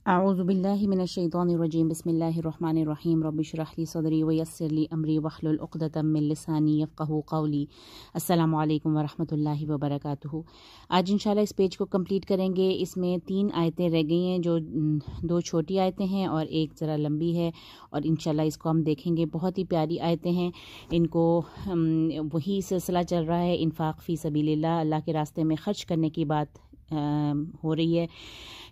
अऊज़ु बिल्लाहि मिनश्शैतानिर्रजीम बिस्मिल्लाहिर्रहमानिर्रहीम रब्बि इश्रह ली सदरी वयस्सिर ली अमरी वहलुल उक़दतम मिन लिसानी यफ़क़हू क़ौली। अस्सलामु अलैकुम वरहमतुल्लाहि वबरकातुहू। आज इंशाल्लाह इस पेज को कंप्लीट करेंगे। इसमें 3 आयतें रह गई हैं, जो 2 छोटी आयतें हैं और एक ज़रा लंबी है, और इंशाल्लाह इसको हम देखेंगे। बहुत ही प्यारी आयतें हैं। इनको वही सिलसिला चल रहा है, इन्फ़ाक़ फ़ी सबीलिल्लाह, अल्लाह के रास्ते में ख़र्च करने की बात हो रही है।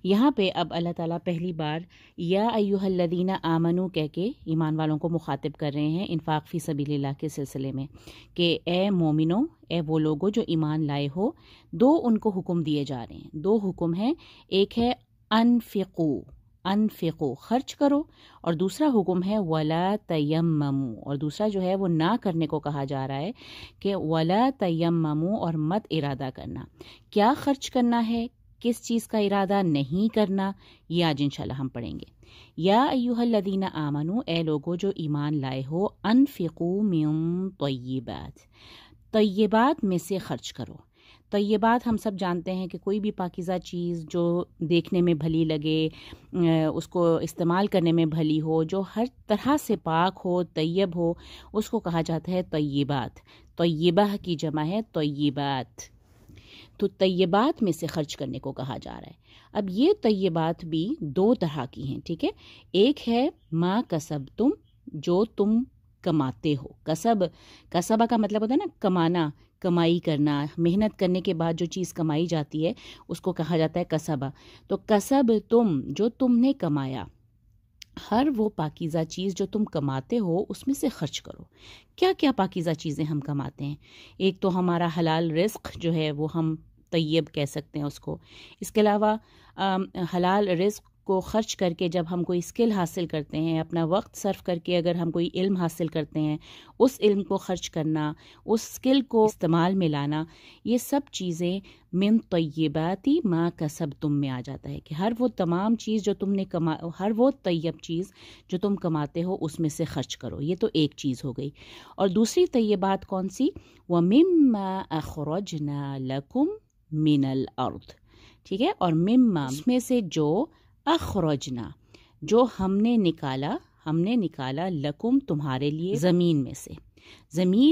यहाँ पे अब अल्लाह ताला पहली बार या अय्युहल्लज़ीना आमनू कह के ईमान वालों को मुखातिब कर रहे हैं इन्फ़ाक़ फ़ी सबीलिल्लाह के सिलसिले में, कि ए मोमिनो, ए वो लोगो जो ईमान लाए हो। 2 उनको हुक्म दिए जा रहे हैं, 2 हुक्म हैं। एक है अनफ़िक़ू खर्च करो, और दूसरा हुक्म है वला तयम्ममू, और दूसरा जो है वो ना करने को कहा जा रहा है कि वला तयम्ममू, और मत इरादा करना। क्या खर्च करना है, किस चीज़ का इरादा नहीं करना, ये आज इंशाल्लाह हम पढ़ेंगे। या अय्युहल्लज़ीना आमनू, ए लोगो जो ईमान लाए हो, अनफ़िक़ू मिन तय्यिबात, तय्यिबात में से खर्च करो। तय्यिबात हम सब जानते हैं कि कोई भी पाकीज़ा चीज़ जो देखने में भली लगे, उसको इस्तेमाल करने में भली हो, जो हर तरह से पाक हो, तय्यब हो, उसको कहा जाता है तय्यिबात। तय्यिबा की जमा है तय्यिबात। तो तय्यबात में से खर्च करने को कहा जा रहा है। अब ये तय्यबात भी 2 तरह की हैं, ठीक है। एक है मा कसब तुम, जो तुम कमाते हो। कसबा का मतलब होता है ना कमाना, कमाई करना, मेहनत करने के बाद जो चीज़ कमाई जाती है उसको कहा जाता है कसबा। तो कसब तुम, जो तुमने कमाया, हर वो पाकीज़ा चीज़ जो तुम कमाते हो उसमें से खर्च करो। क्या क्या पाकीज़ा चीज़ें हम कमाते हैं? एक तो हमारा हलाल रिज़्क़ जो है वो हम तय्यब कह सकते हैं उसको। इसके अलावा हलाल रिज़्क़ को खर्च करके जब हम कोई स्किल हासिल करते हैं, अपना वक्त सर्फ करके अगर हम कोई इल्म हासिल करते हैं, उस इल्म को खर्च करना, उस स्किल को इस्तेमाल में लाना, ये सब चीज़ें मिन तय्यबाती मा कसब तुम में आ जाता है कि हर वो तमाम चीज़ जो तुमने हर वो तय्यब चीज़ जो तुम कमाते हो उसमें से खर्च करो। ये तो एक चीज़ हो गई। और दूसरी तय्यबात कौन सी? व मिम्मा अखरजना लकुम मिनल अर्द, ठीक है। और मिम्मा, उसमें से जो, अखरजना, जो हमने निकाला लकुम, तुम्हारे लिए, ज़मीन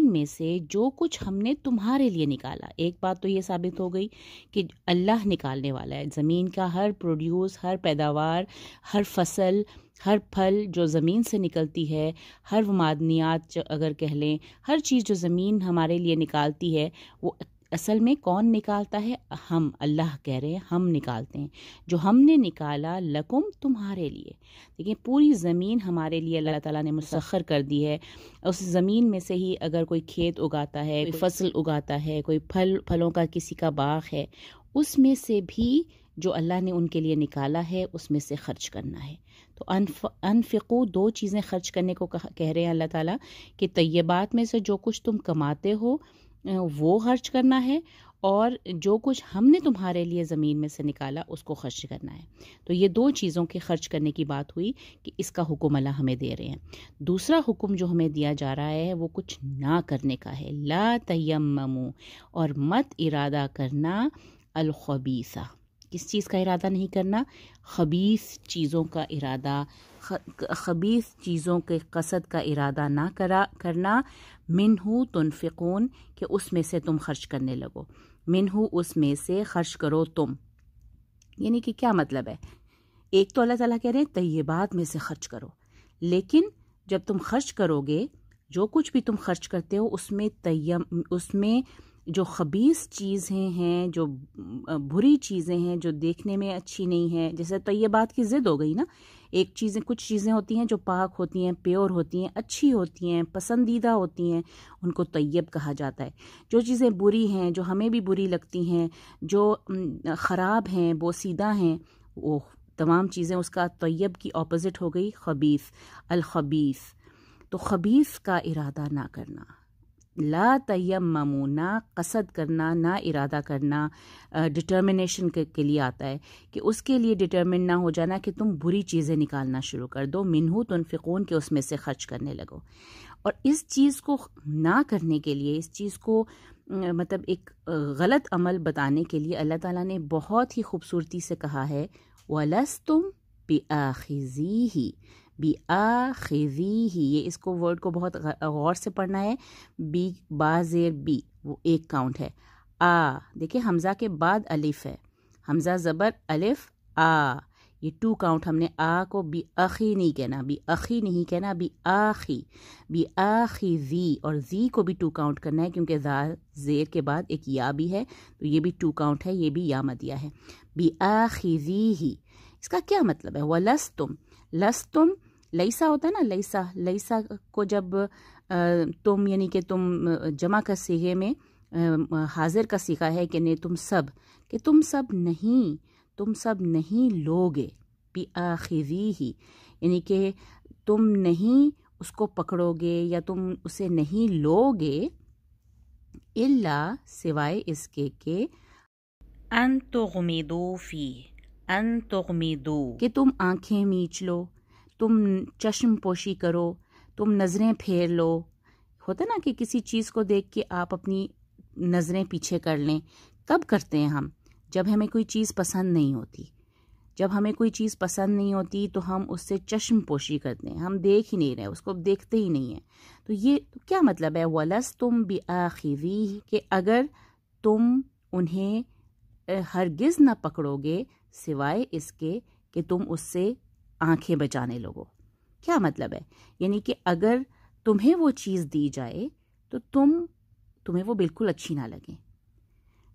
में से जो कुछ हमने तुम्हारे लिए निकाला। एक बात तो ये साबित हो गई कि अल्लाह निकालने वाला है। ज़मीन का हर प्रोड्यूस, हर पैदावार, हर फसल, हर फल जो ज़मीन से निकलती है, हर मादनियात अगर कह लें, हर चीज़ जो ज़मीन हमारे लिए निकालती है, वो असल में कौन निकालता है? हम, अल्लाह कह रहे हैं हम निकालते हैं। जो हमने निकाला लकुम, तुम्हारे लिए। देखिए, पूरी ज़मीन हमारे लिए अल्लाह ताला ने मुसख्खर कर दी है। उस ज़मीन में से ही अगर कोई खेत उगाता है, कोई फसल उगाता है, कोई फलों का किसी का बाग है, उसमें से भी जो अल्लाह ने उनके लिए निकाला है उसमें से खर्च करना है। तो अनफ़िक़ू, 2 चीज़ें खर्च करने को कह रहे हैं अल्लाह ताला कि तय्यबात में से जो कुछ तुम कमाते हो वो खर्च करना है, और जो कुछ हमने तुम्हारे लिए ज़मीन में से निकाला उसको खर्च करना है। तो ये 2 चीज़ों के खर्च करने की बात हुई कि इसका हुक्म अल्लाह हमें दे रहे हैं। दूसरा हुक्म जो हमें दिया जा रहा है वो कुछ ना करने का है। ला तयम्ममू, और मत इरादा करना अल खबीसा। किस चीज़ का इरादा नहीं करना? खबीस चीज़ों का इरादा, खबीस चीज़ों के कसद का इरादा ना करना। मिन्हु तुनफ़िक़ून, कि उसमें से तुम खर्च करने लगो। मिन्हु, उसमें से खर्च करो तुम। यानी कि क्या मतलब है? एक तो अल्लाह ताला कह रहे हैं तय्यबात में से खर्च करो, लेकिन जब तुम खर्च करोगे, जो कुछ भी तुम खर्च करते हो उसमें जो खबीस चीज़ें हैं, जो बुरी चीज़ें हैं, जो देखने में अच्छी नहीं है, जैसे तय्यबात की ज़िद हो गई ना। कुछ चीज़ें होती हैं जो पाक होती हैं, प्योर होती हैं, अच्छी होती हैं, पसंदीदा होती हैं, उनको तय्यब कहा जाता है। जो चीज़ें बुरी हैं, जो हमें भी बुरी लगती हैं, जो ख़राब हैं, बोसीदा हैं, वो तमाम चीज़ें उसका तय्यब की ऑपोजिट हो गई खबीस, अल खबीस। तो खबीस का इरादा ना करना। ला तयम्ममू, ना कसद करना, ना इरादा करना, डिटर्मिनेशन के लिए आता है कि उसके लिए डिटर्मिन ना हो जाना कि तुम बुरी चीज़ें निकालना शुरू कर दो। मिन्हु तुनफ़िक़ून, के उसमें से खर्च करने लगो। और इस चीज़ को ना करने के लिए, इस चीज़ को मतलब एक गलत अमल बताने के लिए अल्लाह ताला ने बहुत ही खूबसूरती से कहा है वलस्तुम बिआखिज़ीही, बिआखिज़ीही, ये इसको वर्ड को बहुत गौर से पढ़ना है। बी बा ज़ेर बी, वो एक काउंट है। आ, देखिए हमज़ा के बाद अलिफ है, हमज़ा ज़बर अलिफ आ, ये 2 काउंट। हमने आ को बी अखी नहीं कहना, बी अखी नहीं कहना, बी आखी ज़ी, और ज़ी को भी 2 काउंट करना है क्योंकि ज़ेर के बाद एक या भी है, तो ये भी 2 काउंट है, ये भी या मदिया है। बी आखिज़ीही, इसका क्या मतलब है? वलस्तुम, लस्तुम लैसा होता है ना, लैसा, लैसा को जब तुम यानी कि तुम जमा का सीगे में हाजिर का सीखा है कि नहीं तुम सब, कि तुम सब नहीं, तुम सब नहीं लोगे। बिआखिज़ीही यानी कि तुम नहीं उसको पकड़ोगे या तुम उसे नहीं लोगे, इल्ला सिवाय इसके के अन तुग़मिदू फी, अन तुग़मिदू कि तुम आंखें मीच लो, तुम चश्म पोशी करो, तुम नज़रें फेर लो। होता ना कि किसी चीज़ को देख के आप अपनी नज़रें पीछे कर लें। कब करते हैं हम? जब हमें कोई चीज़ पसंद नहीं होती। जब हमें कोई चीज़ पसंद नहीं होती तो हम उससे चश्म पोशी करते हैं, हम देख ही नहीं रहे, उसको देखते ही नहीं हैं। तो ये तो क्या मतलब है? वलस्तुम बिआखिज़ीही, कि अगर तुम उन्हें हरगिज़ न पकड़ोगे सिवाय इसके कि तुम उससे आंखें बचाने लगो। क्या मतलब है? यानी कि अगर तुम्हें वो चीज़ दी जाए तो तुम्हें वो बिल्कुल अच्छी ना लगे।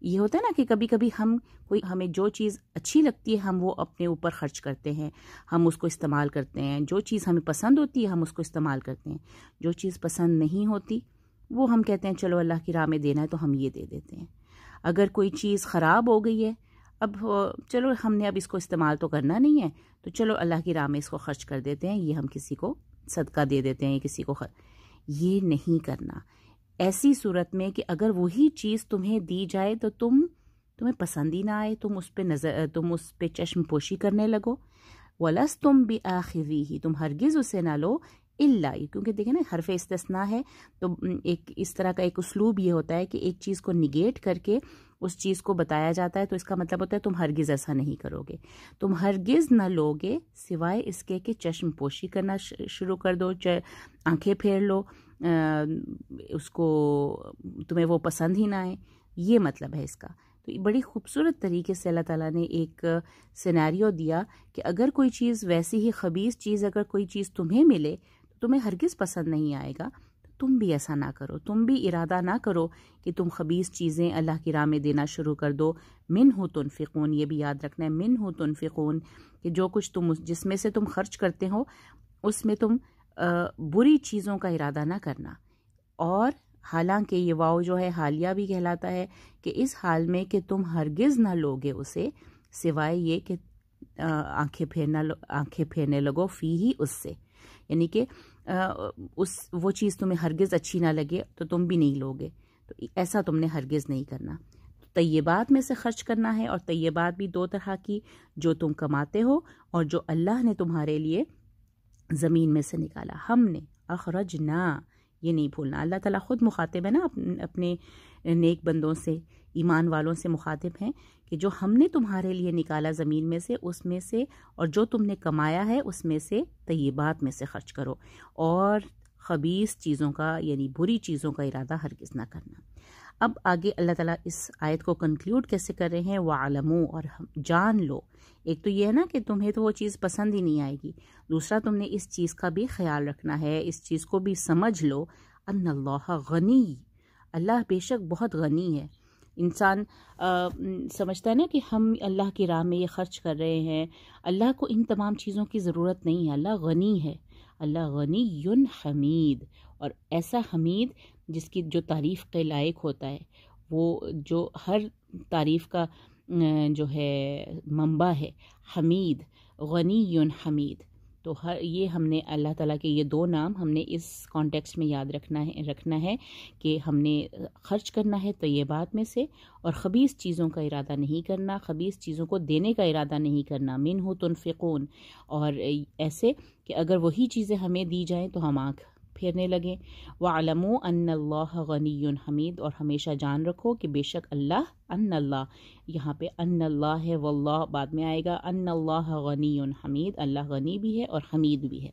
ये होता है ना कि कभी कभी हमें जो चीज़ अच्छी लगती है हम वो अपने ऊपर खर्च करते हैं, हम उसको इस्तेमाल करते हैं। जो चीज़ हमें पसंद होती है हम उसको इस्तेमाल करते हैं, जो चीज़ पसंद नहीं होती वो हम कहते हैं चलो अल्लाह की राह में देना है तो हम ये दे देते हैं। अगर कोई चीज़ ख़राब हो गई है, अब चलो हमने अब इसको इस्तेमाल तो करना नहीं है तो चलो अल्लाह की राह में इसको खर्च कर देते हैं, ये हम किसी को सदका दे देते हैं, किसी को ये नहीं करना। ऐसी सूरत में कि अगर वही चीज़ तुम्हें दी जाए तो तुम्हें पसंद ही ना आए, तुम उस पे चश्म पोशी करने लगो। वलस्तुम बिआखिज़ीही, तुम हरगिज़ उसे ना लो, इल्ला, क्योंकि देखिए ना हरफ इस्तिस्ना है तो एक इस तरह का एक उसलूब ये होता है कि एक चीज़ को निगेट करके उस चीज़ को बताया जाता है, तो इसका मतलब होता है तुम हरगिज़ ऐसा नहीं करोगे, तुम हरगिज़ न लोगे सिवाय इसके कि चश्म पोशी करना शुरू कर दो, आंखें फेर लो, उसको तुम्हें वो पसंद ही ना आए, ये मतलब है इसका। तो बड़ी खूबसूरत तरीके से अल्लाह ताला ने एक सिनेरियो दिया कि अगर कोई चीज़ वैसी ही खबीस चीज़ अगर कोई चीज़ तुम्हें मिले तो तुम्हें हरगिज़ पसंद नहीं आएगा, तो तुम भी ऐसा ना करो, तुम भी इरादा ना करो कि तुम खबीस चीज़ें अल्लाह की राह में देना शुरू कर दो। मिन्हु तुनफ़िक़ून, ये भी याद रखना है, मिन्हु तुनफ़िक़ून, कि जो कुछ तुम जिसमें से तुम खर्च करते हो उसमें तुम बुरी चीज़ों का इरादा ना करना। और हालांकि ये वाव जो है हालिया भी कहलाता है कि इस हाल में कि तुम हरगिज़ ना लोगे उसे सिवाय ये कि आंखें फेरने लगो फी ही उससे, यानी कि वो चीज़ तुम्हें हरगिज़ अच्छी ना लगे तो तुम भी नहीं लोगे, तो ऐसा तुमने हरगिज़ नहीं करना। तो तय्यबात में से खर्च करना है, और तय्यबात भी 2 तरह की, जो तुम कमाते हो और जो अल्लाह ने तुम्हारे लिए ज़मीन में से निकाला। हमने अखरजना, ये नहीं भूलना, अल्लाह ताला खुद मुखातिब है ना अपने नेक बंदों से, ईमान वालों से मुखातिब हैं कि जो हमने तुम्हारे लिए निकाला ज़मीन में से उसमें से, और जो तुमने कमाया है उसमें से तय्यबात में से खर्च करो, और खबीस चीज़ों का यानी बुरी चीज़ों का इरादा हरगिज़ ना करना। अब आगे अल्लाह ताला इस आयत को कंक्लूड कैसे कर रहे हैं? वअलमू, और जान लो। एक तो ये है ना कि तुम्हें तो वो चीज़ पसंद ही नहीं आएगी, दूसरा तुमने इस चीज़ का भी ख्याल रखना है, इस चीज़ को भी समझ लो, अन्नल्लाह गनी, अल्लाह बेशक बहुत गनी है। इंसान समझता है ना कि हम अल्लाह की राह में ये खर्च कर रहे हैं, अल्लाह को इन तमाम चीज़ों की ज़रूरत नहीं है, अल्लाह गनी है, अल्लाह गनीयुन हमीद, और ऐसा हमीद जिसकी जो तारीफ़ के लायक होता है, वो जो हर तारीफ़ का जो है मंबा है, हमीद, गनीयुन हमीद। तो ये हमने अल्लाह ताला के ये 2 नाम हमने इस कॉन्टेक्स्ट में याद रखना है कि हमने खर्च करना है तय्यबात में से, और ख़बीस चीज़ों का इरादा नहीं करना, ख़बीस चीज़ों को देने का इरादा नहीं करना। मिन्हु तुनफ़िक़ून, और ऐसे कि अगर वही चीज़ें हमें दी जाएं तो हम आँख پھیرنے لگیں۔ وَاعْلَمُوا أَنَّ اللَّهَ غَنِيٌّ حَمِيدٌ، اور ہمیشہ جان رکھو کہ بے شک اللہ، ان اللہ، یہاں پہ ان اللہ ہے واللہ بعد میں آئے گا، ان اللہ غنی حمید، اللہ غنی بھی ہے اور حمید بھی ہے۔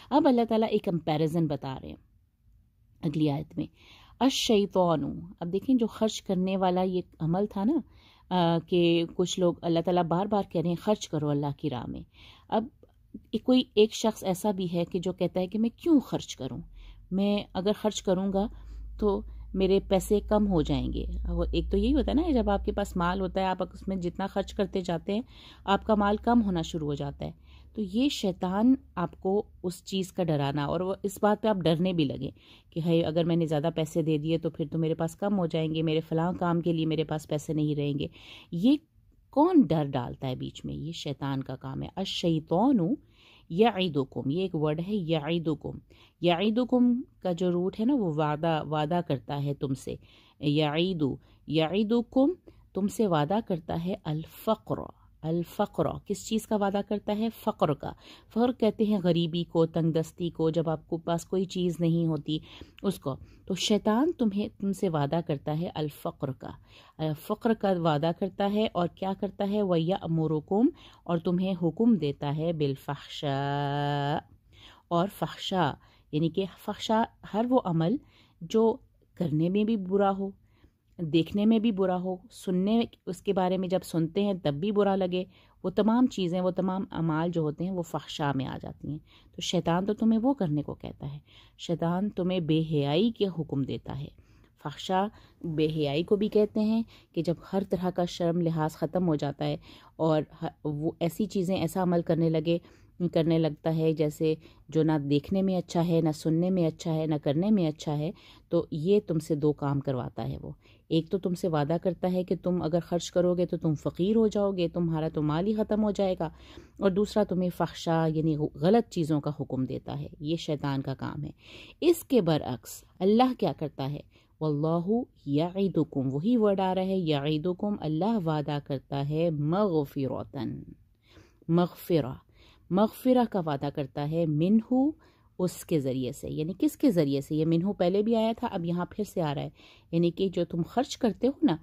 اب اللہ تعالیٰ ایک کمپیریزن بتا رہے ہیں اگلی آیت میں، الشیطان، اب دیکھیں جو خرچ کرنے والا یہ عمل تھا نا، کہ کچھ لوگ اللہ تعالیٰ بار بار کہہ رہے ہیں خرچ کرو اللہ کی راہ میں۔ اب کوئی ایک شخص ایسا بھی ہے کہ جو کہتا ہے کہ میں کیوں خرچ کروں، میں اگر خرچ کروں گا تو میرے پیسے کم ہو جائیں گے۔ ایک تو یہی ہوتا ہے نا، جب آپ کے پاس مال ہوتا ہے آپ اس میں جتنا خرچ کرتے جاتے ہیں آپ کا مال کم ہونا شروع ہو جاتا ہے۔ تو یہ شیطان آپ کو اس چیز کا ڈرانا، اور وہ اس بات پہ آپ ڈرنے بھی لگے کہ ہے اگر میں نے زیادہ پیسے دے دیے تو پھر تو میرے پاس کم ہو جائیں گے، میرے فلاں کام کے لیے میرے پاس پیسے نہیں رہیں گے۔ یہ کون ڈر ڈالتا ہے بیچ میں؟ یہ شیطان کا کام ہے۔ الشیطان یعیدکم، یہ ایک ورڈ ہے یعیدکم، یعیدکم کا جو روٹ ہے نا وہ وعدہ کرتا ہے تم سے، یعیدکم تم سے وعدہ کرتا ہے، الفقر کس چیز کا وعدہ کرتا ہے؟ فقر کا۔ فقر کہتے ہیں غریبی کو، تنگ دستی کو، جب آپ کو پاس کوئی چیز نہیں ہوتی اس کو۔ تو شیطان تم سے وعدہ کرتا ہے الفقر کا، فقر کا وعدہ کرتا ہے، اور کیا کرتا ہے؟ وَيَأْمُرُكُمْ، اور تمہیں حکم دیتا ہے بالفحشاء، اور فحشاء یعنی کہ فحشاء ہر وہ عمل جو کرنے میں بھی برا ہو، دیکھنے میں بھی برا ہو، سننے اس کے بارے میں جب سنتے ہیں تب بھی برا لگے، وہ تمام چیزیں، وہ تمام اعمال جو ہوتے ہیں وہ فحشاء میں آ جاتی ہیں۔ تو شیطان تو تمہیں وہ کرنے کو کہتا ہے، شیطان تمہیں بے حیائی کے حکم دیتا ہے۔ فحشاء بے حیائی کو بھی کہتے ہیں کہ جب ہر طرح کا شرم لحاظ ختم ہو جاتا ہے اور وہ ایسی چیزیں، ایسا عمل کرنے لگتا ہے جیسے جو نہ دیکھنے میں اچھا ہے، نہ سننے میں اچھا ہے، نہ کرنے میں اچھا ہے۔ تو یہ تم سے دو کام کرواتا ہے وہ، ایک تو تم سے وعدہ کرتا ہے کہ تم اگر خرچ کرو گے تو تم فقیر ہو جاؤ گے، تمہارا تو مال ہی ختم ہو جائے گا، اور دوسرا تمہیں فحشاء یعنی غلط چیزوں کا حکم دیتا ہے۔ یہ شیطان کا کام ہے۔ اس کے برعکس اللہ کیا کرتا ہے؟ واللہ یعیدکم، وہی ورڈ آ رہا ہے یعیدکم، اللہ وعدہ کرتا ہے مغفرۃً، مغفرہ کا وعدہ کرتا ہے، منہ اس کے ذریعے سے، یعنی کس کے ذریعے سے؟ یہ منہ پہلے بھی آیا تھا، اب یہاں پھر سے آ رہا ہے، یعنی کہ جو تم خرچ کرتے ہو نا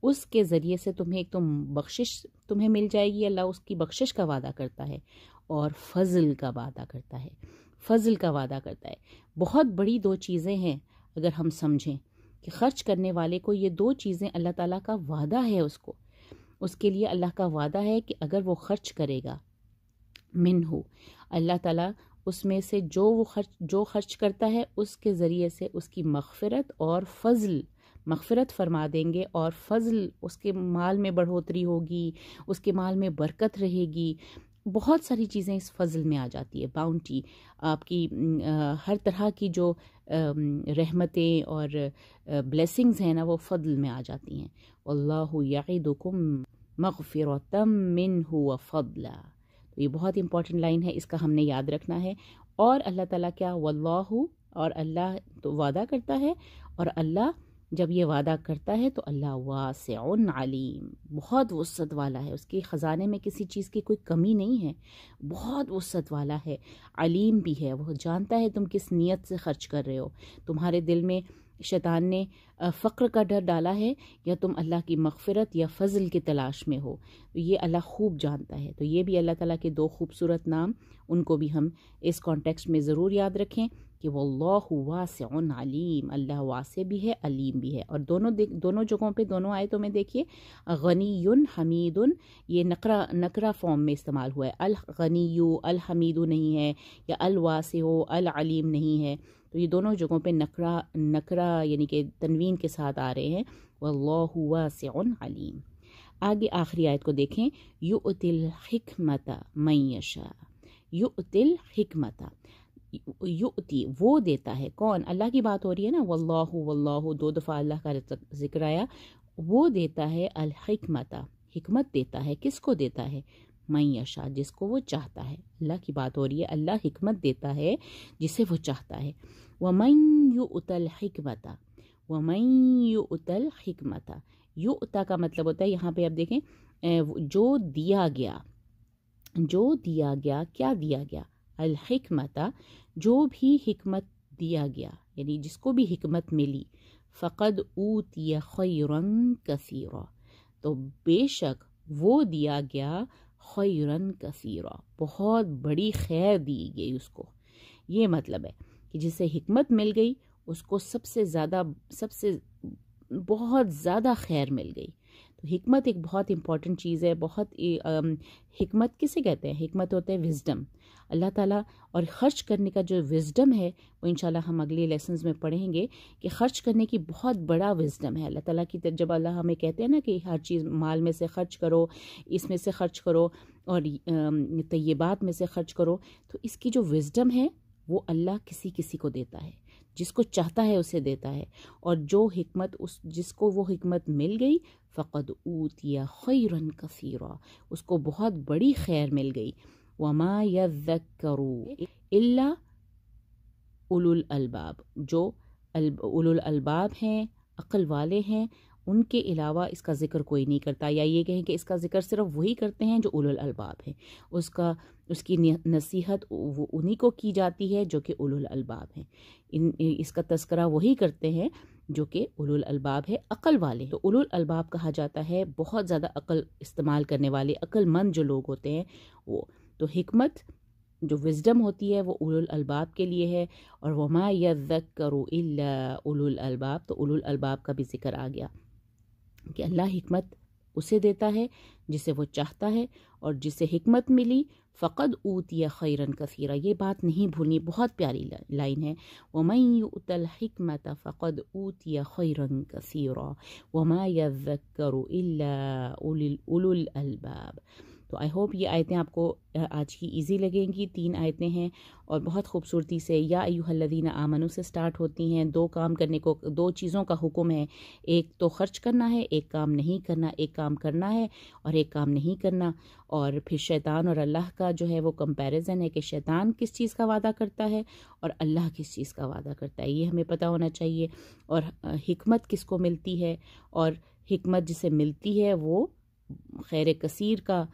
اس کے ذریعے سے تمہیں ایک بخشش تمہیں مل جائے گی، اللہ اس کی بخشش کا وعدہ کرتا ہے، اور فضل کا وعدہ کرتا ہے، فضل کا وعدہ کرتا ہے۔ بہت بڑی دو چیزیں ہیں اگر ہم سمجھیں کہ خرچ کرنے والے کو یہ دو چیزیں اللہ تعالیٰ کا وعدہ ہے، اس کے لیے اللہ کا وعدہ ہے کہ اگر وہ خرچ کرے گا، منہ اللہ تعالیٰ اس میں سے جو خرچ کرتا ہے اس کے ذریعے سے اس کی مغفرت اور فضل، مغفرت فرما دیں گے، اور فضل اس کے مال میں بڑھوتری ہوگی، اس کے مال میں برکت رہے گی، بہت ساری چیزیں اس فضل میں آ جاتی ہے، باؤنٹی آپ کی، ہر طرح کی جو رحمتیں اور بلیسنگز ہیں نا وہ فضل میں آ جاتی ہیں۔ واللہ یعدکم مغفرۃ منہ وفضلا، تو یہ بہت امپورٹنٹ لائن ہے، اس کا ہم نے یاد رکھنا ہے۔ اور اللہ تعالیٰ کیا؟ واللہ، اور اللہ تو وعدہ کرتا ہے، اور اللہ جب یہ وعدہ کرتا ہے تو اللہ واسع علیم، بہت وسعت والا ہے، اس کے خزانے میں کسی چیز کی کوئی کمی نہیں ہے، بہت وسعت والا ہے، علیم بھی ہے، وہ جانتا ہے تم کس نیت سے خرچ کر رہے ہو، تمہارے دل میں شیطان نے فقر کا ڈر ڈالا ہے یا تم اللہ کی مغفرت یا فضل کی تلاش میں ہو، یہ اللہ خوب جانتا ہے۔ تو یہ بھی اللہ تعالیٰ کے دو خوبصورت نام، ان کو بھی ہم اس کانٹیکسٹ میں ضرور یاد رکھیں کہ واللہ واسع علیم، اللہ واسع بھی ہے، علیم بھی ہے۔ اور دونوں جگہوں پہ، دونوں آیتوں میں دیکھیے غنی حمید، یہ نکرہ فارم میں استعمال ہوا ہے، الغنی الحمید نہیں ہے، یا الواسع العلیم نہیں ہے، تو یہ دونوں جگہوں پہ نکرہ یعنی کہ تنوین کے ساتھ آ رہے ہیں، واللہ واسع علیم۔ آگے آخری آیت کو دیکھیں، یؤتی الحکمت من یشاء، یؤتی الحکمت، یؤتی وہ دیتا ہے، کون؟ اللہ کی بات ہو رہی ہے نا، واللہ دو دفعہ اللہ کا ذکر آیا، وہ دیتا ہے الحکمت، حکمت دیتا ہے، کس کو دیتا ہے؟ من یشاء، جس کو وہ چاہتا ہے، اللہ کی بات ہو رہی ہے، اللہ حکمت دیتا ہے جسے وہ چاہتا ہے۔ ومن یؤت الحکمت، ومن یؤت الحکمت، یؤتا کا مطلب ہوتا ہے، یہاں پہ آپ دیکھیں جو دیا گیا، کیا دیا گیا؟ الحکمت، جو بھی حکمت دیا گیا، یعنی جس کو بھی حکمت ملی، فقد اوتی خیرا کثیرا، تو بے شک وہ دیا گیا خیرا کثیرا، بہت بڑی خیر دی گئی اس کو۔ یہ مطلب ہے کہ جسے حکمت مل گئی اس کو سب سے بہت زیادہ خیر مل گئی۔ تو حکمت ایک بہت امپورٹنٹ چیز ہے، بہت حکمت کسے کہتے ہیں؟ حکمت ہوتا ہے وزڈم، اللہ تعالیٰ۔ اور خرچ کرنے کا جو وزڈم ہے وہ انشاءاللہ ہم اگلے لیسنز میں پڑھیں گے کہ خرچ کرنے کی بہت بڑا وزڈم ہے اللہ تعالیٰ کی۔ جب اللہ ہمیں کہتے ہیں نا کہ ہر چیز مال میں سے خرچ کرو، اس میں سے خرچ کرو اور طیبات میں سے خرچ کرو، تو اس کی جو وزڈم ہے وہ اللہ کسی کسی کو دیتا ہے، جس کو چاہتا ہے اسے دیتا ہے۔ اور جو حکمت جس کو وہ حکمت مل گئی، فقد اوتی خیرا کثیرا، اس کو بہت بڑی خیر مل گئی۔ وما یذکر الا اولو الالباب، جو اولو الالباب ہیں، عقل والے ہیں، ان کے علاوہ اس کا ذکر کوئی نہیں کرتا، یا یہ کہیں کہ اس کا ذکر صرف وہی کرتے ہیں جو اولو الالباب ہیں، اس کی نصیحت وہ انہی کو کی جاتی ہے جو کہ اولو الالباب ہیں، اس کا تذکرہ وہی کرتے ہیں جو کہ اولو الالباب ہے، عقل والے۔ تو اولو الالباب کہا جاتا ہے بہت زیادہ عقل استعمال کرنے والے، عقل مند جو لوگ ہوتے ہیں وہ۔ تو حکمت جو وزڈم ہوتی ہے وہ اولو الالباب کے لیے ہے، اور وما یذکر الا اولو الالباب، تو اولو الالباب کا بھی ذکر آ گیا کہ اللہ حکمت اسے دیتا ہے جسے وہ چاہتا ہے، اور جسے حکمت ملی فقد اوتی خیرا کثیرا، یہ بات نہیں بھولنی، بہت پیاری لائن ہے، ومن یؤت الحکمت فقد اوتی خیرا کثیرا وما یذکر الا اولو الالباب۔ تو آئی ہوپ یہ آیتیں آپ کو آج کی ایزی لگیں گی۔ 3 آیتیں ہیں اور بہت خوبصورتی سے یا ایھا الذین آمنوا سے سٹارٹ ہوتی ہیں۔ 2 چیزوں کا حکم ہے، ایک تو خرچ کرنا ہے، ایک کام نہیں کرنا، ایک کام کرنا ہے اور ایک کام نہیں کرنا۔ اور پھر شیطان اور اللہ کا جو ہے وہ کمپیریزن ہے کہ شیطان کس چیز کا وعدہ کرتا ہے اور اللہ کس چیز کا وعدہ کرتا ہے، یہ ہمیں پتہ ہونا چاہیے۔ اور حکمت کس کو ملتی ہے، اور حکمت جسے ملتی ہے وہ خیر کثیر کا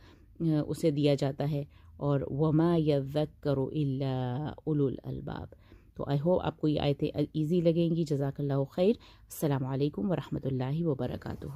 اسے دیا جاتا ہے، اور وما یذکر الا اولو الالباب۔ تو آئی ہوپ آپ کو یہ آیتیں ایزی لگیں گی۔ جزاک اللہ خیر۔ السلام علیکم ورحمۃ اللہ وبرکاتہ۔